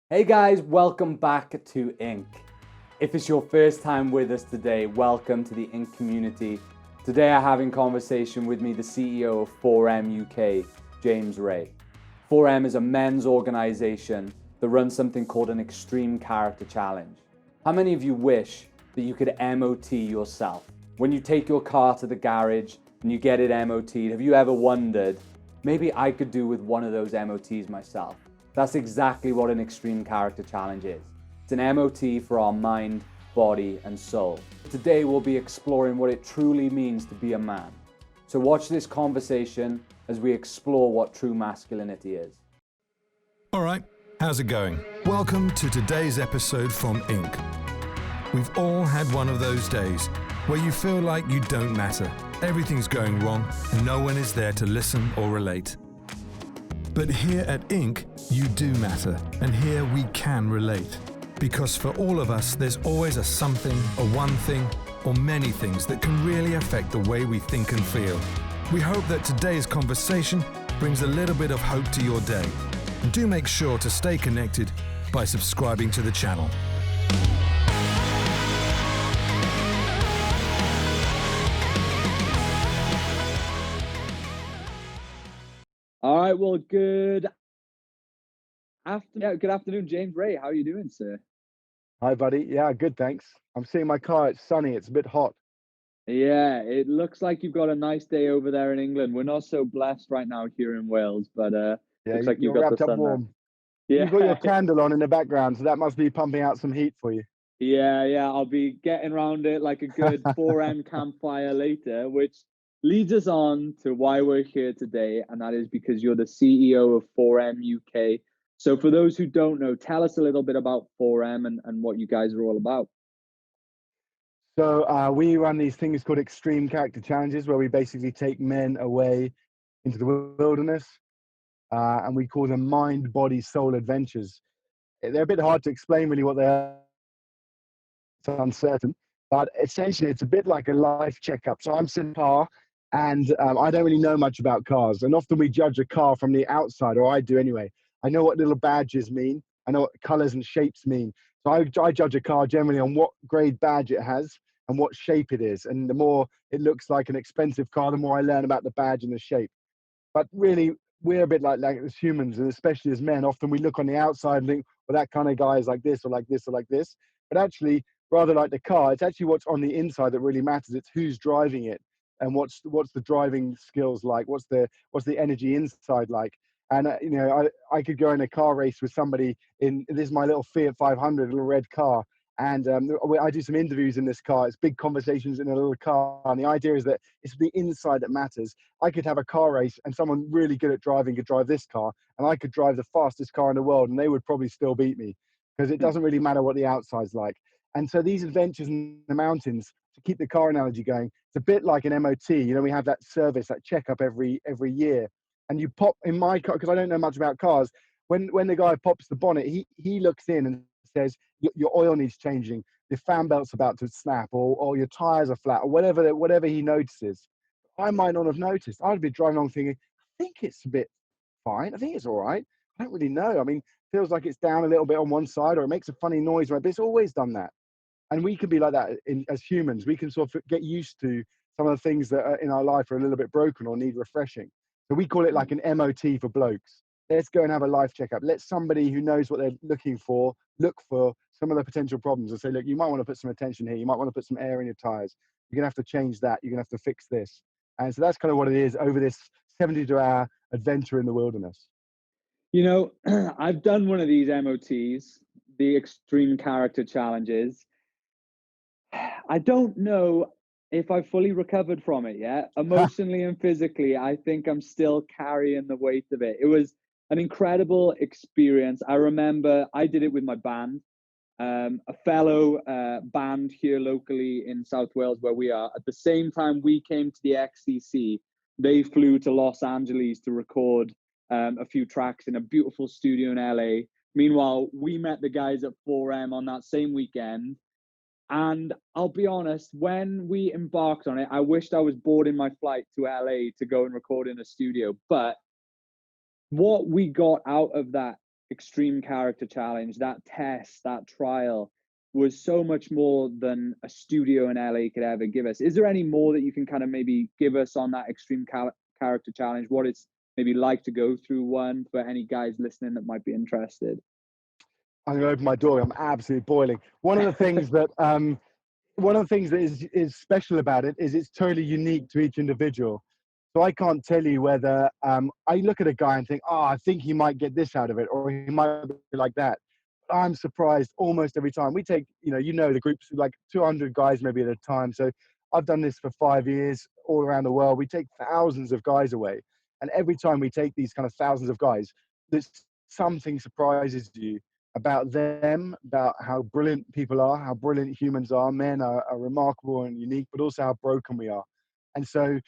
Hey guys, welcome back to Inc. If it's your first time with us today, welcome to the Inc community. Today I have in conversation with me the CEO of 4M UK, James Ray. 4M is a men's organization that runs something called an Extreme Character Challenge. How many of you wish that you could MOT yourself? When you take your car to the garage and you get it MOT'd, have you ever wondered, maybe I could do with one of those MOTs myself? That's exactly what an Extreme Character Challenge is. It's an MOT for our mind, body, and soul. Today we'll be exploring what it truly means to be a man. So watch this conversation as we explore what true masculinity is. All right, how's it going? Welcome to today's episode from Inc. We've all had one of those days where you feel like you don't matter. Everything's going wrong and no one is there to listen or relate. But here at Inc., you do matter, and here we can relate. Because for all of us, there's always a something, a one thing, or many things that can really affect the way we think and feel. We hope that today's conversation brings a little bit of hope to your day. And do make sure to stay connected by subscribing to the channel. All right, well, good afternoon, James Ray. How are you doing, sir? Hi, buddy. Yeah, good, thanks. I'm seeing my car. It's sunny. It's a bit hot. Yeah, it looks like you've got a nice day over there in England. We're not so blessed right now here in Wales, but Yeah, looks like you've you're got the wrapped up sun there. warm. You've got your Yeah, candle on in the background, so that must be pumping out some heat for you. yeah. I'll be getting around it like a good 4M campfire later, which leads us on to why we're here today, and that is because you're the CEO of 4M UK. So for those who don't know, tell us a little bit about 4M and what you guys are all about. So we run these things called extreme character challenges, where we basically take men away into the wilderness, and we call them mind, body, soul adventures. They're a bit hard to explain really what they are. It's uncertain, but essentially it's a bit like a life checkup. So I'm sitting in a car, and I don't really know much about cars, and often we judge a car from the outside, or I do anyway. I know what little badges mean. I know what colors and shapes mean. So I judge a car generally on what grade badge it has and what shape it is. And the more it looks like an expensive car, the more I learn about the badge and the shape. But really, we're a bit like as humans, and especially as men, often we look on the outside and think, well, that kind of guy is like this or like this or like this. But actually, rather like the car, it's actually what's on the inside that really matters. It's who's driving it and what's the driving skills like, what's the energy inside like. And I could go in a car race with somebody in this is my little Fiat 500, little red car, and I do some interviews in this car. It's big conversations in a little car, and the idea is that it's the inside that matters. I could have a car race and someone really good at driving could drive this car, and I could drive the fastest car in the world and they would probably still beat me, because it doesn't really matter what the outside's like. And so these adventures in the mountains, to keep the car analogy going, it's a bit like an MOT. We have that service, that checkup every year. And you pop in my car, because I don't know much about cars, when the guy pops the bonnet, he looks in and says, your oil needs changing, the fan belt's about to snap, or your tires are flat, or whatever he notices. I might not have noticed. I'd be driving along thinking, I think it's a bit fine. I think it's all right. I don't really know. I mean, feels like it's down a little bit on one side, or it makes a funny noise, right? But it's always done that. And we can be like that as humans. We can sort of get used to some of the things that are in our life are a little bit broken or need refreshing. So we call it like an MOT for blokes. Let's go and have a life checkup. Let somebody who knows what they're looking for look for some of the potential problems and say, look, you might want to put some attention here. You might want to put some air in your tires. You're going to have to change that. You're going to have to fix this. And so that's kind of what it is over this 72-hour adventure in the wilderness. I've done one of these MOTs, the Extreme Character Challenges. I don't know if I've fully recovered from it yet. Emotionally and physically, I think I'm still carrying the weight of it. It was an incredible experience. I remember I did it with my band, a fellow band here locally in South Wales where we are. At the same time we came to the XCC, they flew to Los Angeles to record a few tracks in a beautiful studio in LA. Meanwhile, we met the guys at 4M on that same weekend. And I'll be honest, when we embarked on it, I wished I was boarding my flight to LA to go and record in a studio. But what we got out of that extreme character challenge, that test, that trial was so much more than a studio in LA could ever give us. Is there any more that you can kind of maybe give us on that extreme character challenge? What it's maybe like to go through one for any guys listening that might be interested? I'm going to open my door. I'm absolutely boiling. One of the things that is special about it is it's totally unique to each individual. So I can't tell you whether I look at a guy and think, oh, I think he might get this out of it, or he might be like that. I'm surprised almost every time. We take, the groups like 200 guys maybe at a time. So I've done this for 5 years all around the world. We take thousands of guys away, and every time we take these kind of thousands of guys, there's something surprises you about them, about how brilliant people are, how brilliant humans are. Men are remarkable and unique, but also how broken we are. And so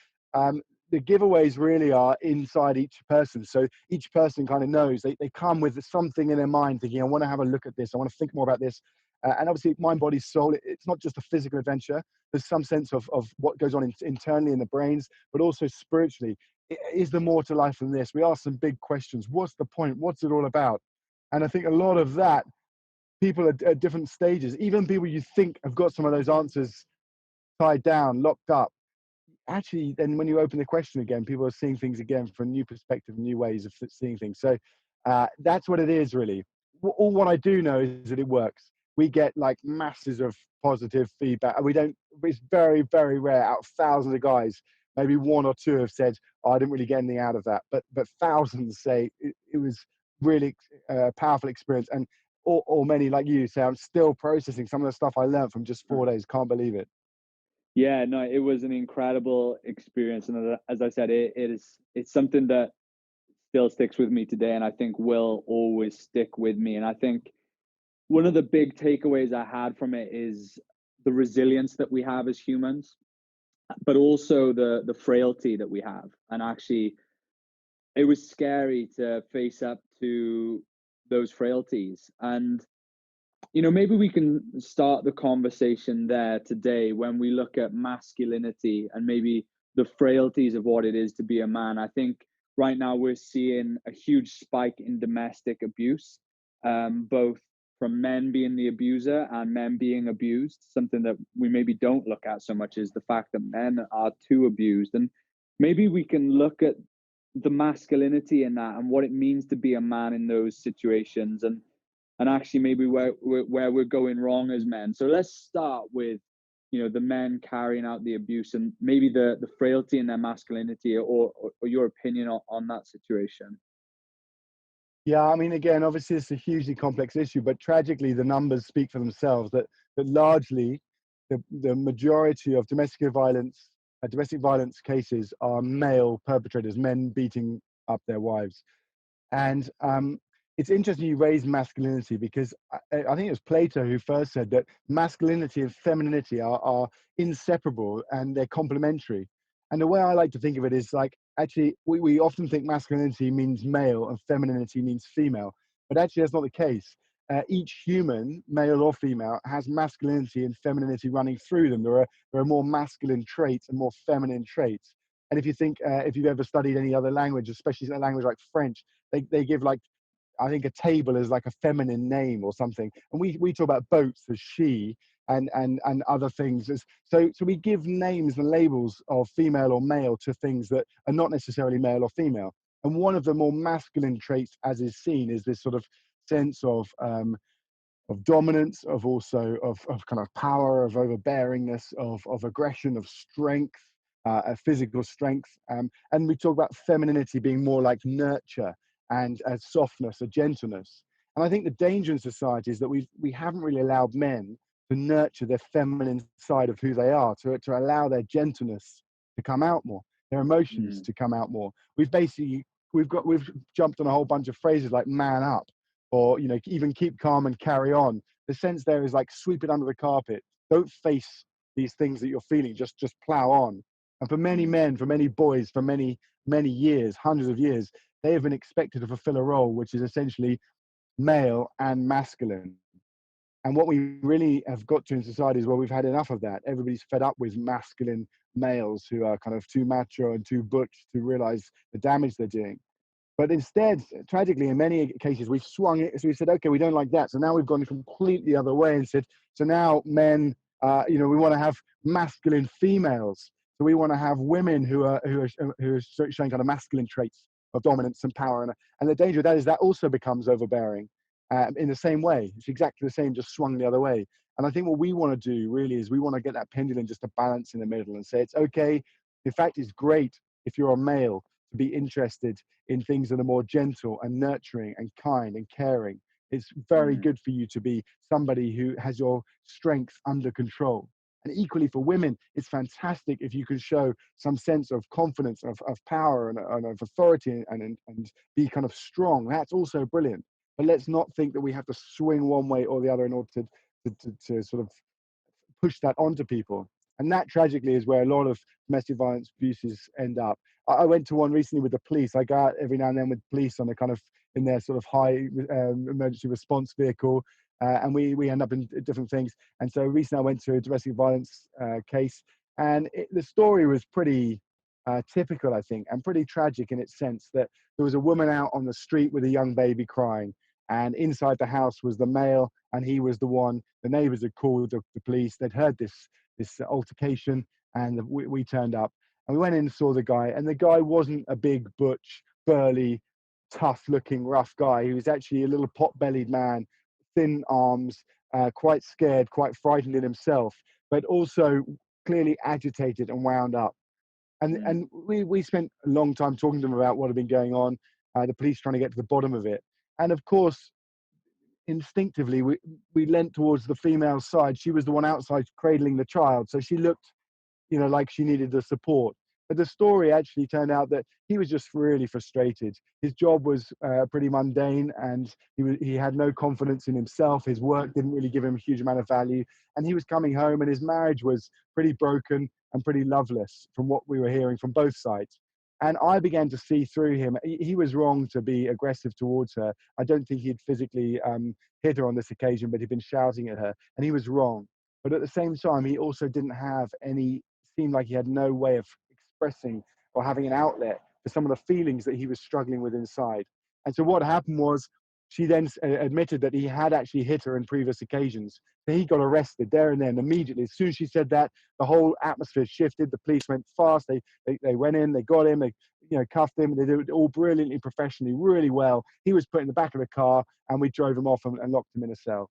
the giveaways really are inside each person. So each person kind of knows they come with something in their mind thinking, I want to have a look at this. I want to think more about this. And obviously mind, body, soul, it's not just a physical adventure. There's some sense of what goes on internally in the brains, but also spiritually. Is there more to life than this? We ask some big questions. What's the point? What's it all about? And I think a lot of that, people at different stages, even people you think have got some of those answers tied down, locked up, actually, then when you open the question again, people are seeing things again from a new perspective, new ways of seeing things. So that's what it is, really. All what I do know is that it works. We get like masses of positive feedback, and it's very, very rare. Out of thousands of guys, maybe one or two have said, oh, I didn't really get anything out of that. But thousands say it was really powerful experience. And or many like you say, I'm still processing some of the stuff I learned from just 4 days. Can't believe it. Yeah, no, it was an incredible experience, and as I said, it's something that still sticks with me today, and I think will always stick with me. And I think one of the big takeaways I had from it is the resilience that we have as humans, but also the frailty that we have. And actually, it was scary to face up to those frailties. And maybe we can start the conversation there today when we look at masculinity and maybe the frailties of what it is to be a man. I think right now we're seeing a huge spike in domestic abuse, both from men being the abuser and men being abused. Something that we maybe don't look at so much is the fact that men are too abused. And maybe we can look at the masculinity in that and what it means to be a man in those situations, and actually maybe where we're going wrong as men. So let's start with the men carrying out the abuse and maybe the frailty in their masculinity, or your opinion on that situation. Yeah, I mean, again, obviously it's a hugely complex issue, but tragically the numbers speak for themselves. That largely the majority of domestic violence cases are male perpetrators, men beating up their wives. And it's interesting you raise masculinity, because I think it was Plato who first said that masculinity and femininity are inseparable and they're complementary. And the way I like to think of it is like, actually, we often think masculinity means male and femininity means female, but actually that's not the case. Each human, male or female, has masculinity and femininity running through them. There are more masculine traits and more feminine traits. And if you think, if you've ever studied any other language, especially a language like French, they give like, I think a table is like a feminine name or something. And we talk about boats as she and other things. So we give names and labels of female or male to things that are not necessarily male or female. And one of the more masculine traits, as is seen, is this sort of sense of dominance, of also of kind of power, of overbearingness, of aggression, of strength, physical strength. And we talk about femininity being more like nurture and softness, a gentleness. And I think the danger in society is that we haven't really allowed men to nurture their feminine side of who they are, to allow their gentleness to come out more, their emotions to come out more. We've jumped on a whole bunch of phrases like man up, or even keep calm and carry on. The sense there is like sweep it under the carpet. Don't face these things that you're feeling. Just plow on. And for many men, for many boys, for many years, hundreds of years, they have been expected to fulfill a role which is essentially male and masculine. And what we really have got to in society is, well, we've had enough of that. Everybody's fed up with masculine males who are kind of too macho and too butch to realize the damage they're doing. But instead, tragically, in many cases, we've swung it. So we said, okay, we don't like that. So now we've gone completely the other way and said, so now men, we want to have masculine females. So we want to have women who are showing kind of masculine traits of dominance and power. And the danger of that is that also becomes overbearing in the same way. It's exactly the same, just swung the other way. And I think what we want to do really is we want to get that pendulum just to balance in the middle and say, it's okay. In fact, it's great if you're a male to be interested in things that are more gentle and nurturing and kind and caring. It's very good for you to be somebody who has your strength under control. And equally for women, it's fantastic if you can show some sense of confidence, of power and of authority and be kind of strong. That's also brilliant. But let's not think that we have to swing one way or the other in order to sort of push that onto people. And that tragically is where a lot of domestic violence abuses end up. I went to one recently with the police. I go out every now and then with police on a kind of in their sort of high emergency response vehicle, and we end up in different things. And so recently I went to a domestic violence case, and the story was pretty typical, I think, and pretty tragic in its sense that there was a woman out on the street with a young baby crying, and inside the house was the male, and he was the one. The neighbours had called the police. They'd heard this altercation, and we turned up, and we went in and saw the guy. And the guy wasn't a big, butch, burly, tough-looking, rough guy. He was actually a little pot-bellied man, thin arms, quite scared, quite frightened in himself, but also clearly agitated and wound up. And we spent a long time talking to him about what had been going on, the police trying to get to the bottom of it. And of course, instinctively, we leant towards the female side. She was the one outside cradling the child. So she looked, like she needed the support. But the story actually turned out that he was just really frustrated. His job was pretty mundane, and he had no confidence in himself. His work didn't really give him a huge amount of value. And he was coming home, and his marriage was pretty broken and pretty loveless from what we were hearing from both sides. And I began to see through him. He was wrong to be aggressive towards her. I don't think he'd physically hit her on this occasion, but he'd been shouting at her, and he was wrong. But at the same time, he also didn't have seemed like he had no way of expressing or having an outlet for some of the feelings that he was struggling with inside. And so what happened was she then admitted that he had actually hit her in previous occasions. So he got arrested there and then immediately. As soon as she said that, the whole atmosphere shifted. The police went fast. They went in, they got him, they cuffed him. They did it all brilliantly, professionally, really well. He was put in the back of the car, and we drove him off and locked him in a cell.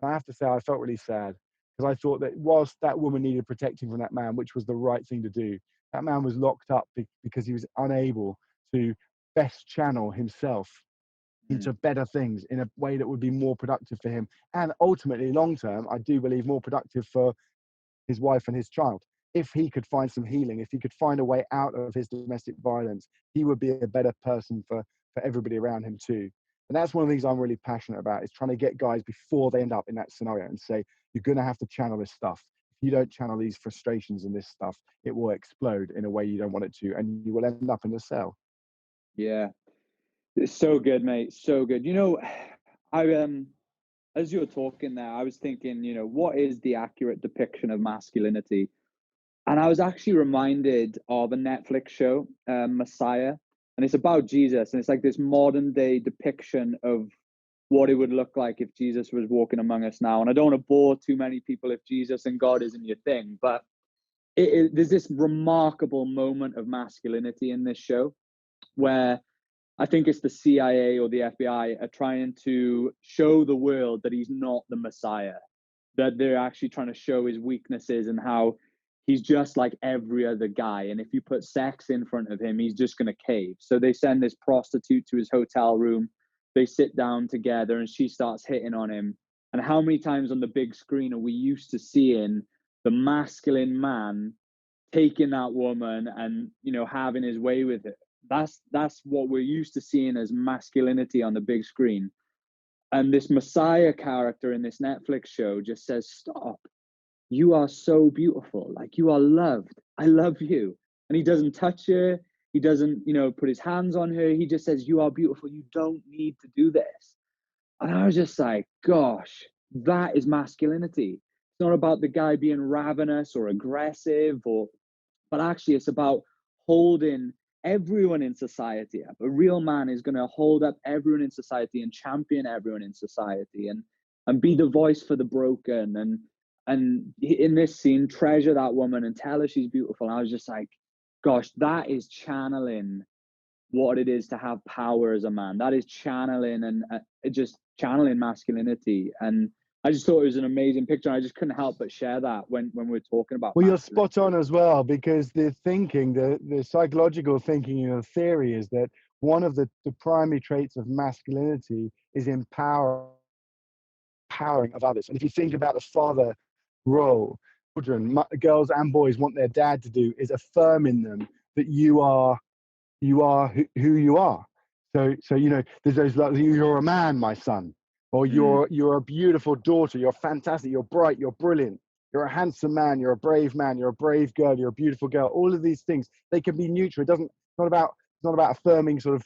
And I have to say, I felt really sad, because I thought that whilst that woman needed protecting from that man, which was the right thing to do, that man was locked up because he was unable to best channel himself into better things in a way that would be more productive for him. And ultimately, long term, I do believe more productive for his wife and his child. If he could find some healing, if he could find a way out of his domestic violence, he would be a better person for everybody around him too. And that's one of the things I'm really passionate about, is trying to get guys before they end up in that scenario and say, you're going to have to channel this stuff. If you don't channel these frustrations and this stuff, it will explode in a way you don't want it to, and you will end up in the cell. Yeah, it's so good, mate. So good. As you were talking there, I was thinking, what is the accurate depiction of masculinity? And I was actually reminded of a Netflix show, Messiah, and it's about Jesus, and it's like this modern day depiction of what it would look like if Jesus was walking among us now. And I don't want to bore too many people if Jesus and God isn't your thing, but there's this remarkable moment of masculinity in this show where I think it's the CIA or the FBI are trying to show the world that he's not the Messiah, that they're actually trying to show his weaknesses and how he's just like every other guy. And if you put sex in front of him, he's just going to cave. So they send this prostitute to his hotel room. They sit down together and she starts hitting on him. And how many times on the big screen are we used to seeing the masculine man taking that woman and, having his way with it? That's what we're used to seeing as masculinity on the big screen. And this Messiah character in this Netflix show just says, stop. You are so beautiful. Like, you are loved. I love you. And he doesn't touch her. He doesn't, put his hands on her. He just says, you are beautiful. You don't need to do this. And I was just like, gosh, that is masculinity. It's not about the guy being ravenous or aggressive, but actually it's about holding everyone in society up. A real man is going to hold up everyone in society and champion everyone in society, and be the voice for the broken, and in this scene treasure that woman and tell her she's beautiful. And I was just like, gosh, that is channeling what it is to have power as a man. That is channeling and just channeling masculinity. And I just thought it was an amazing picture. I just couldn't help but share that when we were talking about Well, you're masculinity. spot on as well, because the thinking, the psychological thinking in the theory is that one of the primary traits of masculinity is empowering of others. And if you think about the father role, children, girls and boys want their dad to do is affirm in them that you are who you are. So you know, there's those like, you're a man, my son, or you're a beautiful daughter, you're fantastic, you're bright, you're brilliant, you're a handsome man, you're a brave girl, you're a beautiful girl. All of these things, they can be neutral. It's not about affirming sort of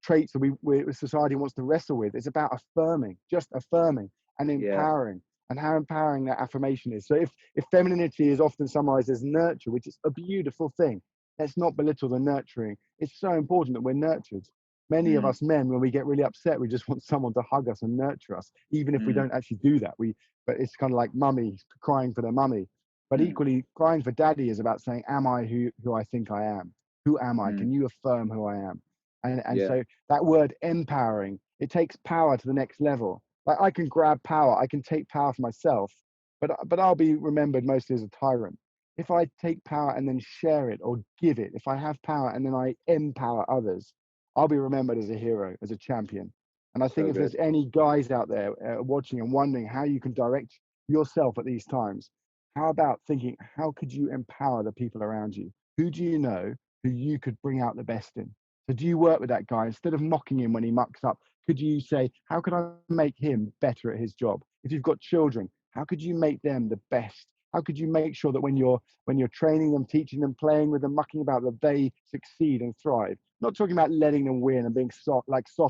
traits that society wants to wrestle with. It's about affirming, just affirming and empowering. And how empowering that affirmation is. So if femininity is often summarized as nurture, which is a beautiful thing, let's not belittle the nurturing. It's so important that we're nurtured. Many of us men, when we get really upset, we just want someone to hug us and nurture us, even if we don't actually do that. But it's kind of like mummy crying for their mummy. But equally, crying for daddy is about saying, am I who I think I am? Who am I? Can you affirm who I am? And so that word empowering, it takes power to the next level. Like I can grab power, I can take power for myself, but I'll be remembered mostly as a tyrant. If I take power and then share it or give it, if I have power and then I empower others, I'll be remembered as a hero, as a champion. And I think if there's any guys out there watching and wondering how you can direct yourself at these times, how about thinking, how could you empower the people around you? Who do you know who you could bring out the best in? So do you work with that guy instead of mocking him when he mucks up? Could you say, how could I make him better at his job? If you've got children, how could you make them the best? How could you make sure that when you're training them, teaching them, playing with them, mucking about, that they succeed and thrive? Not talking about letting them win and being soft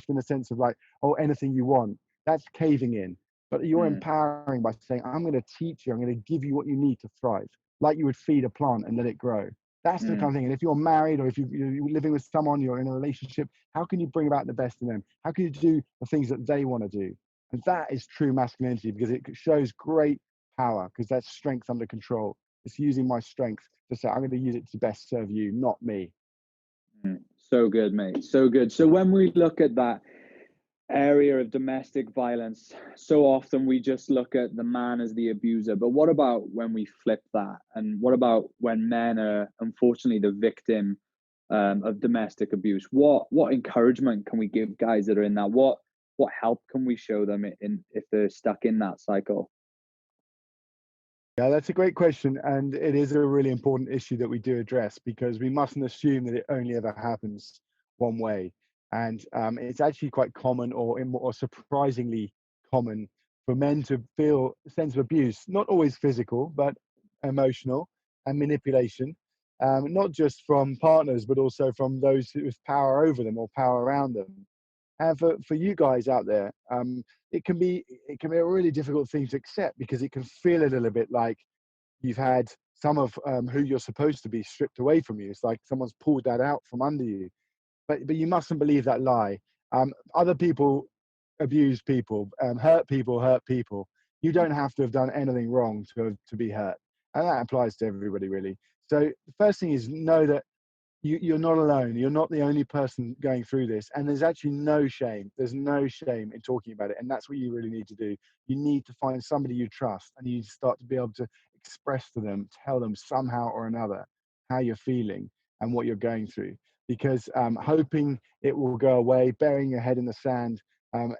in the sense of like, oh, anything you want. That's caving in. But you're empowering by saying, I'm going to teach you, I'm going to give you what you need to thrive, like you would feed a plant and let it grow. That's the kind of thing. And if you're married or if you're living with someone, you're in a relationship, how can you bring about the best in them? How can you do the things that they want to do? And that is true masculinity, because it shows great power, because that's strength under control. It's using my strength to say, I'm going to use it to best serve you, not me. So good, mate. So good. So when we look at that area of domestic violence, so often we just look at the man as the abuser. But what about when we flip that? And what about when men are unfortunately the victim of domestic abuse? What encouragement can we give guys that are in that? What help can we show them if they're stuck in that cycle? Yeah, that's a great question. And it is a really important issue that we do address, because we mustn't assume that it only ever happens one way. And it's actually quite common or surprisingly common for men to feel a sense of abuse, not always physical, but emotional and manipulation, not just from partners, but also from those with power over them or power around them. And for you guys out there, it can be a really difficult thing to accept, because it can feel a little bit like you've had some of who you're supposed to be stripped away from you. It's like someone's pulled that out from under you. But you mustn't believe that lie. Other people abuse people, hurt people, hurt people. You don't have to have done anything wrong to be hurt, and that applies to everybody really. So the first thing is know that you're not alone. You're not the only person going through this. And there's actually no shame. There's no shame in talking about it. And that's what you really need to do. You need to find somebody you trust, and you start to be able to express to them, tell them somehow or another how you're feeling and what you're going through. Because hoping it will go away, burying your head in the sand,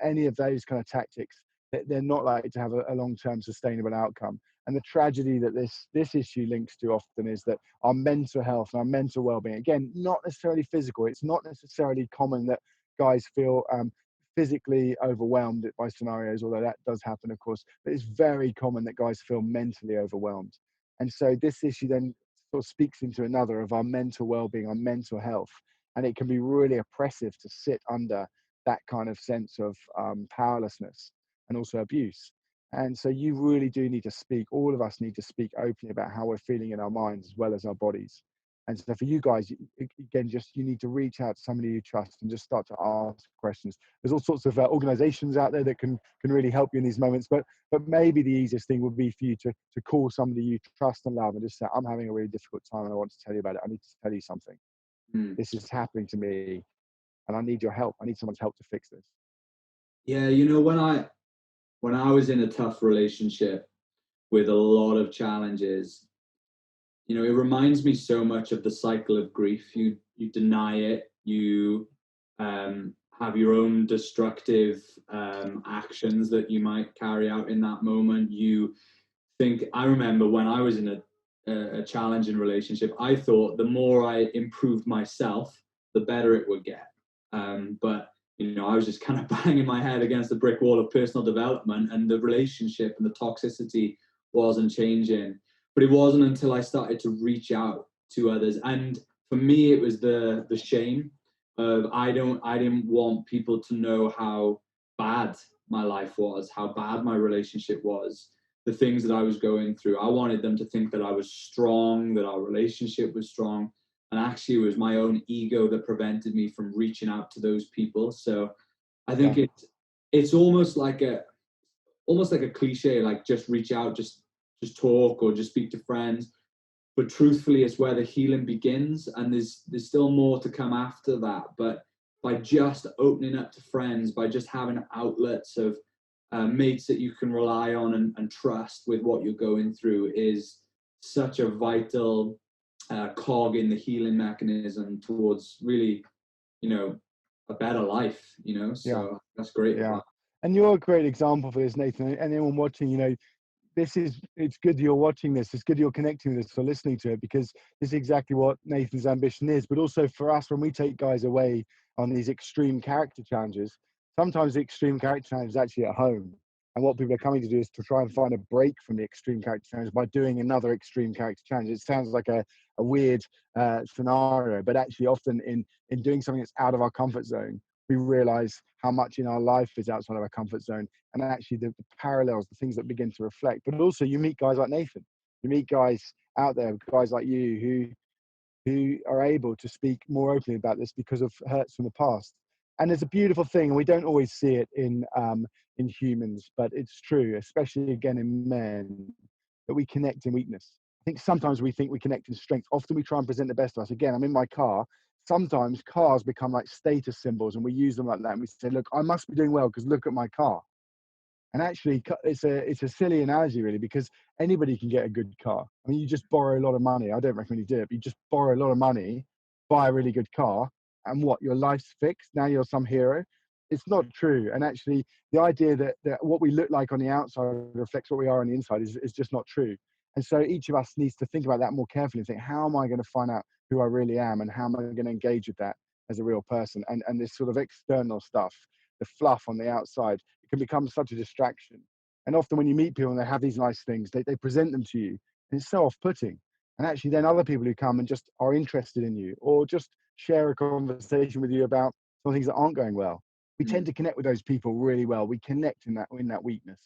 any of those kind of tactics, they're not likely to have a long-term sustainable outcome. And the tragedy that this issue links to often is that our mental health and our mental well-being, again, not necessarily physical. It's not necessarily common that guys feel physically overwhelmed by scenarios, although that does happen, of course. But it's very common that guys feel mentally overwhelmed. And so this issue then sort of speaks into another of our mental well-being, our mental health. And it can be really oppressive to sit under that kind of sense of powerlessness and also abuse. And so you really do need to speak. All of us need to speak openly about how we're feeling in our minds as well as our bodies. And so for you guys, again, just you need to reach out to somebody you trust and just start to ask questions. There's all sorts of organizations out there that can really help you in these moments, but maybe the easiest thing would be for you to call somebody you trust and love and just say, I'm having a really difficult time and I want to tell you about it. I need to tell you something. This is happening to me and I need your help. I need someone's help to fix this. Yeah, when I was in a tough relationship with a lot of challenges, it reminds me so much of the cycle of grief. You deny it, you have your own destructive actions that you might carry out in that moment. I remember when I was in a challenging relationship, I thought the more I improved myself, the better it would get. But I was just kind of banging my head against the brick wall of personal development, and the relationship and the toxicity wasn't changing. But it wasn't until I started to reach out to others, and for me, it was the shame of I didn't want people to know how bad my life was, how bad my relationship was, the things that I was going through. I wanted them to think that I was strong, that our relationship was strong. And actually, it was my own ego that prevented me from reaching out to those people. So I think it's almost like a cliche, like just reach out, just talk, or just speak to friends. But truthfully, it's where the healing begins, and there's still more to come after that. But by just opening up to friends, by just having outlets of mates that you can rely on and trust with what you're going through, is such a vital cog in the healing mechanism towards really, a better life, so that's great. Yeah. And you're a great example for this, Nathan. Anyone watching, it's good you're watching this. It's good you're connecting with this or listening to it, because this is exactly what Nathan's ambition is. But also for us, when we take guys away on these extreme character challenges, sometimes the extreme character challenge is actually at home. And what people are coming to do is to try and find a break from the extreme character challenge by doing another extreme character challenge. It sounds like a weird scenario, but actually often in doing something that's out of our comfort zone, we realize how much in our life is outside of our comfort zone, and actually the parallels, the things that begin to reflect. But also you meet guys like Nathan, you meet guys out there, guys like you who are able to speak more openly about this because of hurts from the past. And it's a beautiful thing, and we don't always see it in humans, but it's true, especially again in men, that we connect in weakness. I think sometimes we think we connect in strength. Often we try and present the best of us. Again, I'm in my car. Sometimes cars become like status symbols, and we use them like that. And we say, look, I must be doing well because look at my car. And actually, it's a silly analogy, really, because anybody can get a good car. I mean, you just borrow a lot of money. I don't recommend you do it, but you just borrow a lot of money, buy a really good car, and what, your life's fixed? Now you're some hero? It's not true. And actually, the idea that what we look like on the outside reflects what we are on the inside is just not true. And so each of us needs to think about that more carefully and think, how am I going to find out who I really am, and how am I going to engage with that as a real person? And this sort of external stuff, the fluff on the outside, it can become such a distraction. And often when you meet people and they have these nice things, they present them to you, and it's so off-putting. And actually then other people who come and just are interested in you, or just share a conversation with you about some things that aren't going well, we tend to connect with those people really well. We connect in that weakness.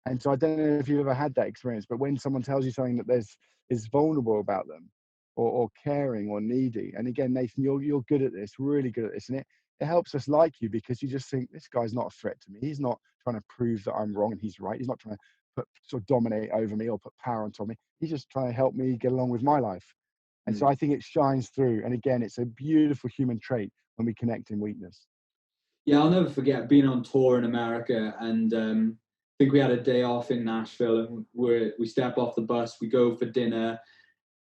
And so I don't know if you've ever had that experience, but when someone tells you something that is vulnerable about them, or caring or needy, and again, Nathan, you're good at this, really good at this, and it helps us like you, because you just think, this guy's not a threat to me. He's not trying to prove that I'm wrong and he's right. He's not trying to sort of dominate over me or put power on top of me. He's just trying to help me get along with my life. And so I think it shines through. And again, it's a beautiful human trait when we connect in weakness. Yeah, I'll never forget being on tour in America, and I think we had a day off in Nashville, and we step off the bus, we go for dinner.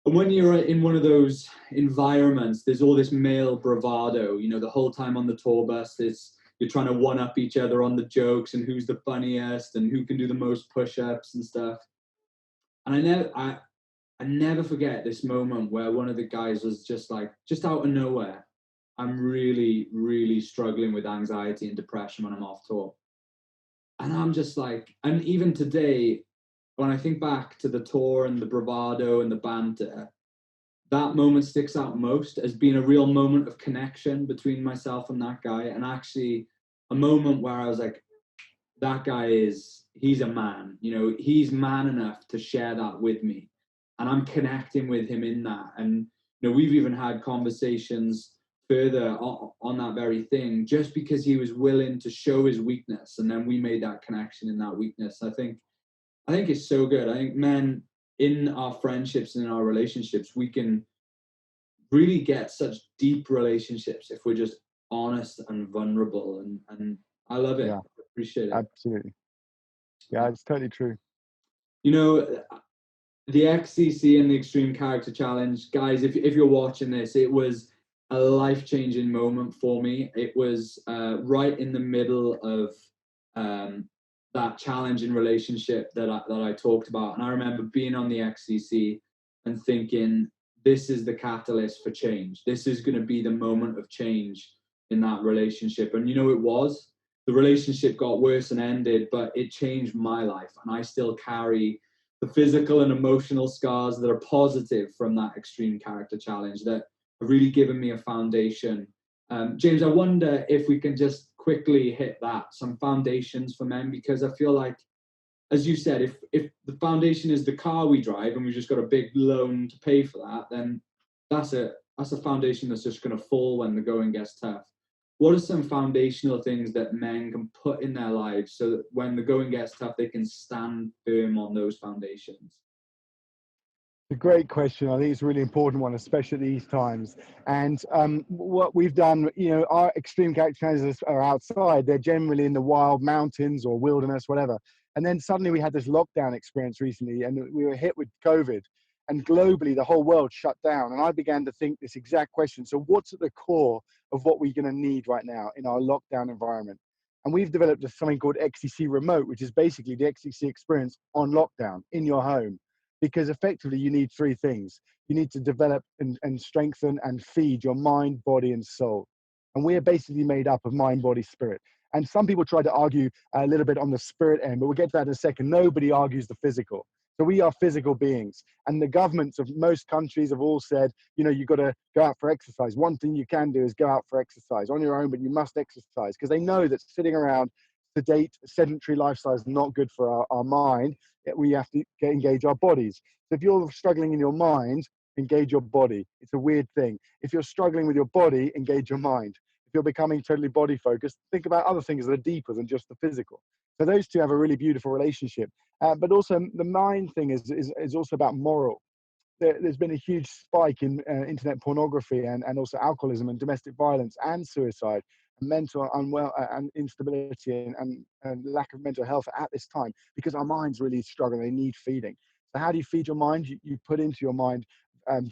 And when you're in one of those environments, there's all this male bravado, the whole time on the tour bus, you're trying to one-up each other on the jokes and who's the funniest and who can do the most push-ups and stuff. And I never forget this moment where one of the guys was just out of nowhere, I'm really, really struggling with anxiety and depression when I'm off tour. And I'm just like, and even today, when I think back to the tour and the bravado and the banter, that moment sticks out most as being a real moment of connection between myself and that guy. And actually a moment where I was like, that guy he's a man, he's man enough to share that with me. And I'm connecting with him in that. And, we've even had conversations further on that very thing, just because he was willing to show his weakness, and then we made that connection in that weakness. I think it's so good. I think men, in our friendships and in our relationships, we can really get such deep relationships if we're just honest and vulnerable, and I love it. Yeah, I appreciate it. absolutely. Yeah, it's totally true. The XCC and the Extreme Character Challenge, guys, if you're watching this, it was a life-changing moment for me. It was right in the middle of that challenging relationship that I talked about. And I remember being on the XCC and thinking, this is the catalyst for change. This is going to be the moment of change in that relationship. And it was. The relationship got worse and ended, but it changed my life. And I still carry the physical and emotional scars that are positive from that Extreme Character Challenge that have really given me a foundation. James, I wonder if we can just quickly hit some foundations for men, because I feel like, as you said, if the foundation is the car we drive and we've just got a big loan to pay for that, then that's a foundation that's just going to fall when the going gets tough. What are some foundational things that men can put in their lives so that when the going gets tough, they can stand firm on those foundations? A great question. I think it's a really important one, especially these times. And what we've done, our extreme character challenges are outside. They're generally in the wild mountains or wilderness, whatever. And then suddenly we had this lockdown experience recently, and we were hit with COVID. And globally, the whole world shut down. And I began to think this exact question. So what's at the core of what we're going to need right now in our lockdown environment? And we've developed something called XCC Remote, which is basically the XCC experience on lockdown in your home. Because effectively you need three things. You need to develop and strengthen and feed your mind, body, and soul. And we are basically made up of mind, body, spirit. And some people try to argue a little bit on the spirit end, but we'll get to that in a second. Nobody argues the physical. So we are physical beings. And the governments of most countries have all said, you've got to go out for exercise. One thing you can do is go out for exercise on your own, but you must exercise, because they know that sitting around sedentary lifestyle is not good for our mind. We have to engage our bodies. So if you're struggling in your mind, engage your body. It's a weird thing. If you're struggling with your body, engage your mind. If you're becoming totally body focused, think about other things that are deeper than just the physical. So those two have a really beautiful relationship. But also the mind thing is also about moral. There's been a huge spike in internet pornography and also alcoholism and domestic violence and suicide, and mental and instability and lack of mental health at this time, because our minds really struggle. They need feeding. So how do you feed your mind? You put into your mind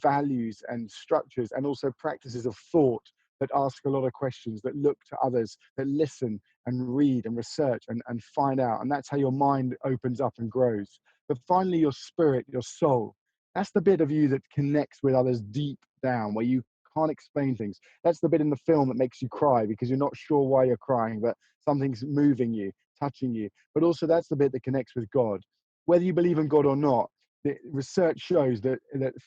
values and structures, and also practices of thought that ask a lot of questions, that look to others, that listen and read and research and find out. And that's how your mind opens up and grows. But finally, your spirit, your soul, that's the bit of you that connects with others deep down, where you can't explain things. That's the bit in the film that makes you cry because you're not sure why you're crying, but something's moving you, touching you. But also that's the bit that connects with God. Whether you believe in God or not, the research shows that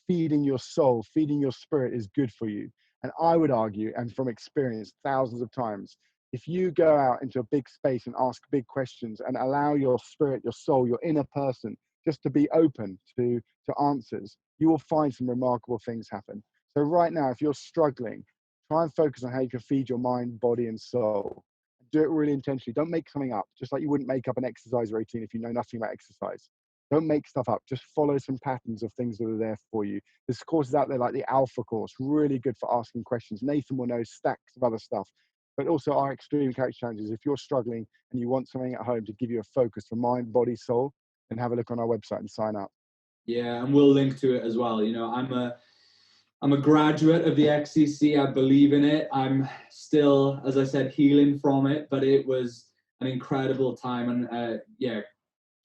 feeding your soul, feeding your spirit is good for you. And I would argue, and from experience thousands of times, if you go out into a big space and ask big questions and allow your spirit, your soul, your inner person just to be open to answers, you will find some remarkable things happen. So right now, if you're struggling, try and focus on how you can feed your mind, body, and soul. Do it really intentionally. Don't make something up, just like you wouldn't make up an exercise routine if you know nothing about exercise. Don't make stuff up. Just follow some patterns of things that are there for you. There's courses out there like the Alpha course, really good for asking questions. Nathan will know stacks of other stuff. But also our extreme character challenges. If you're struggling and you want something at home to give you a focus for mind, body, soul, then have a look on our website and sign up. Yeah, and we'll link to it as well. I'm a graduate of the XCC. I believe in it. I'm still, as I said, healing from it, but it was an incredible time, and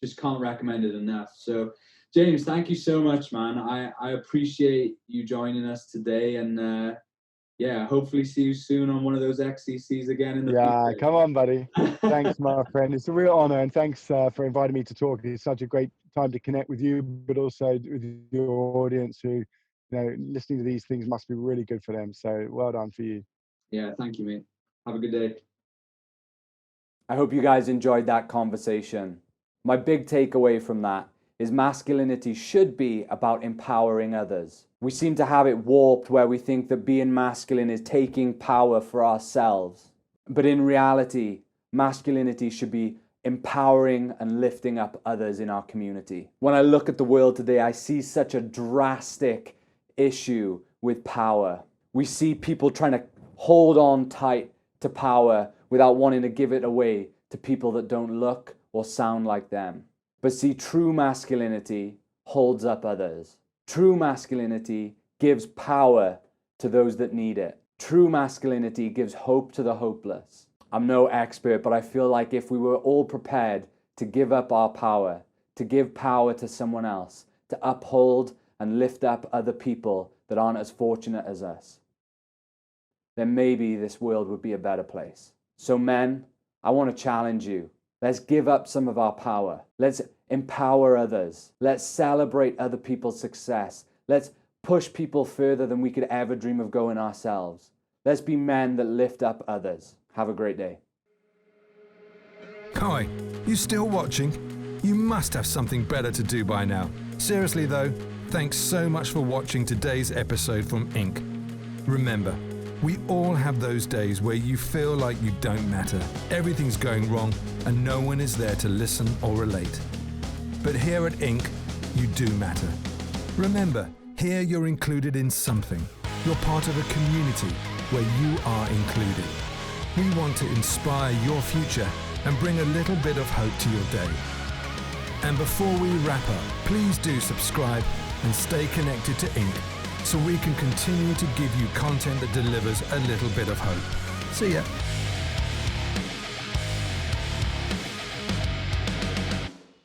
just can't recommend it enough. So, James, thank you so much, man. I appreciate you joining us today, and hopefully see you soon on one of those XCCs again in the future. Come on, buddy. Thanks, my friend. It's a real honor, and thanks for inviting me to talk. It's such a great time to connect with you, but also with your audience who, listening to these things must be really good for them. So well done for you. Yeah, thank you, mate. Have a good day. I hope you guys enjoyed that conversation. My big takeaway from that is masculinity should be about empowering others. We seem to have it warped where we think that being masculine is taking power for ourselves. But in reality, masculinity should be empowering and lifting up others in our community. When I look at the world today, I see such a drastic issue with power. We see people trying to hold on tight to power without wanting to give it away to people that don't look or sound like them. But see, true masculinity holds up others. True masculinity gives power to those that need it. True masculinity gives hope to the hopeless. I'm no expert, but I feel like if we were all prepared to give up our power, to give power to someone else, to uphold and lift up other people that aren't as fortunate as us, then maybe this world would be a better place. So men, I want to challenge you. Let's give up some of our power. Let's empower others. Let's celebrate other people's success. Let's push people further than we could ever dream of going ourselves. Let's be men that lift up others. Have a great day. Hi, you still watching? You must have something better to do by now. Seriously though, thanks so much for watching today's episode from Inc. Remember, we all have those days where you feel like you don't matter. Everything's going wrong and no one is there to listen or relate. But here at Inc., you do matter. Remember, here you're included in something. You're part of a community where you are included. We want to inspire your future and bring a little bit of hope to your day. And before we wrap up, please do subscribe and stay connected to Inc. so we can continue to give you content that delivers a little bit of hope. See ya.